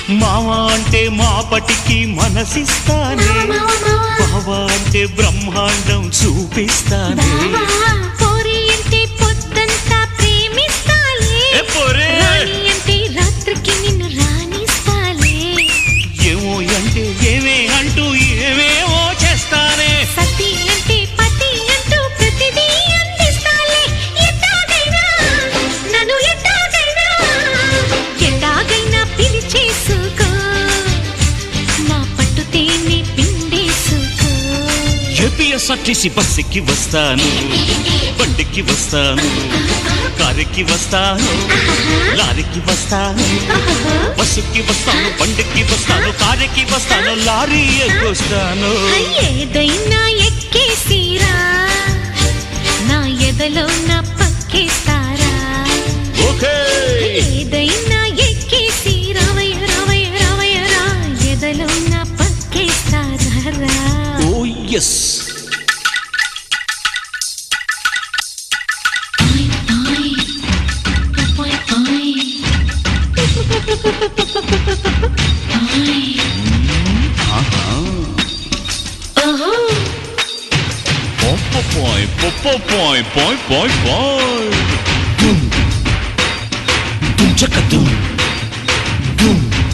మావా అంటే మాపటికి మనసిస్తానే, బావా అంటే బ్రహ్మాండం చూపిస్తానే, పోరి అంటే పొద్దంతా ప్రేమిస్తాలే, రాణి అంటే రాత్రికి నిన్ను రాణిస్తాలే, ఏమో అంటే ఏమే అంటూ ఏమేమో చేస్తానే, సతి అంటే పతి అంటూ ప్రతిదీ అందిస్తాలే. ఎట్టాగైనా నన్ను ఎట్టాగైనా పిలిచేసుకో, నా పట్టుతేనే పిండేసుకో. ఏపీఎస్ఆర్టీసీ బస్సుకి వస్తాను, బండికి వస్తాను, కారుకి వస్తాను, లారీకి వస్తాను, బస్సుకి వస్తాను, బండికి వస్తాను, కారుకి వస్తాను, లారీ ఎక్కొస్తాను. ఏదైనా ఎక్కేసిరా, నా ఎదలో నా పక్కేస్తారా. ఓకే ఏదైనా ఎక్కేసి రావయ్య రావయ్య రావయ్య రా, ఎదలో నా పక్కేస్తారా. ఓ yes Boy. Dum chaka dum.